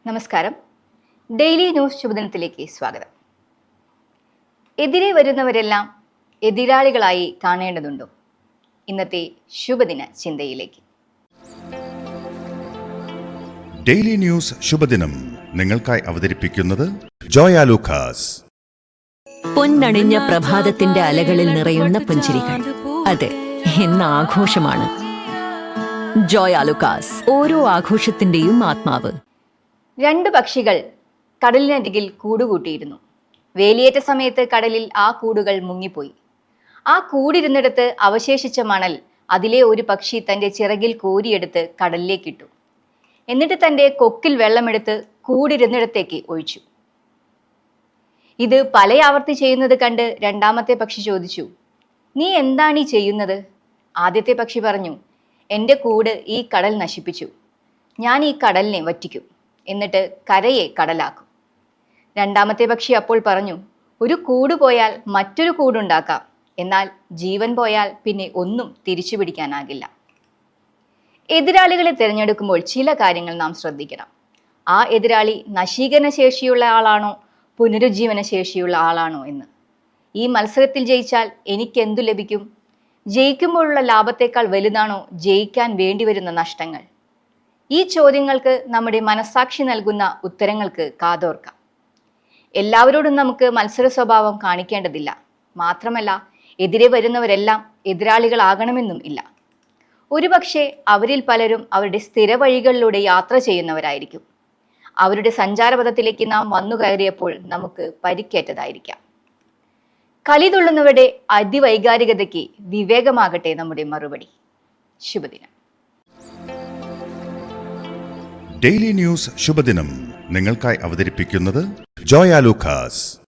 നമസ്കാരം. Daily news ശുഭദിനത്തിലേക്ക് സ്വാഗതം. എതിരെ വരുന്നവരെല്ലാം എതിരാളികളായി കാണേണ്ടതുണ്ടോ? ഇന്നത്തെ ശുഭദിന ചിന്തയിലേക്ക്. ഡെയിലി ന്യൂസ് ശുഭദിനം നിങ്ങൾക്കായി അവതരിപ്പിക്കുന്നത് ജോയ ലൂക്കാസ്. പൊന്നണിഞ്ഞ പ്രഭാതത്തിന്റെ അലകളിൽ നിറയുന്ന പുഞ്ചിരികൾ, അതെ, ഇന്ന് ആഘോഷമാണ്. ജോയ ലൂക്കാസ്, ഓരോ ആഘോഷത്തിന്റെയും ആത്മാവ്. രണ്ട് പക്ഷികൾ കടലിനരികിൽ കൂടുകൂട്ടിയിരുന്നു. വേലിയേറ്റ സമയത്ത് കടലിൽ ആ കൂടുകൾ മുങ്ങിപ്പോയി. ആ കൂടിരുന്നിടത്ത് അവശേഷിച്ച മണൽ അതിലെ ഒരു പക്ഷി തൻ്റെ ചിറകിൽ കോരിയെടുത്ത് കടലിലേക്കിട്ടു. എന്നിട്ട് തൻ്റെ കൊക്കിൽ വെള്ളമെടുത്ത് കൂടിരുന്നിടത്തേക്ക് ഒഴിച്ചു. ഇത് പലയാവർത്തി ചെയ്യുന്നത് കണ്ട് രണ്ടാമത്തെ പക്ഷി ചോദിച്ചു, "നീ എന്താണ് ഈ ചെയ്യുന്നത്?" ആദ്യത്തെ പക്ഷി പറഞ്ഞു, "എൻ്റെ കൂട് ഈ കടൽ നശിപ്പിച്ചു. ഞാൻ ഈ കടലിനെ വറ്റിക്കും, എന്നിട്ട് കരയെ കടലാക്കും." രണ്ടാമത്തെ പക്ഷി അപ്പോൾ പറഞ്ഞു, "ഒരു കൂട് പോയാൽ മറ്റൊരു കൂടുണ്ടാക്കാം, എന്നാൽ ജീവൻ പോയാൽ പിന്നെ ഒന്നും തിരിച്ചു പിടിക്കാനാകില്ല." എതിരാളികളെ തിരഞ്ഞെടുക്കുമ്പോൾ ചില കാര്യങ്ങൾ നാം ശ്രദ്ധിക്കണം. ആ എതിരാളി നശീകരണ ശേഷിയുള്ള ആളാണോ പുനരുജ്ജീവന ശേഷിയുള്ള ആളാണോ എന്ന്. ഈ മത്സരത്തിൽ ജയിച്ചാൽ എനിക്കെന്തു ലഭിക്കും? ജയിക്കുമ്പോഴുള്ള ലാഭത്തേക്കാൾ വലുതാണോ ജയിക്കാൻ വേണ്ടിവരുന്ന നഷ്ടങ്ങൾ? ഈ ചോദ്യങ്ങൾക്ക് നമ്മുടെ മനസാക്ഷി നൽകുന്ന ഉത്തരങ്ങൾക്ക് കാതോർക്കാം. എല്ലാവരോടും നമുക്ക് മത്സര സ്വഭാവം കാണിക്കേണ്ടതില്ല. മാത്രമല്ല, എതിരെ വരുന്നവരെല്ലാം എതിരാളികളാകണമെന്നും ഇല്ല. ഒരുപക്ഷെ അവരിൽ പലരും അവരുടെ സ്ഥിര വഴികളിലൂടെ യാത്ര ചെയ്യുന്നവരായിരിക്കും. അവരുടെ സഞ്ചാരപഥത്തിലേക്ക് നാം വന്നു കയറിയപ്പോൾ നമുക്ക് പരിക്കേറ്റതായിരിക്കാം. കലിതുള്ളുന്നവരുടെ അതിവൈകാരികതയ്ക്ക് വിവേകമാകട്ടെ നമ്മുടെ മറുപടി. ശുഭദിനം. ഡെയിലി ന്യൂസ് ശുഭദിനം നിങ്ങൾക്കായി അവതരിപ്പിക്കുന്നത് ജോയ ലൂക്കാസ്.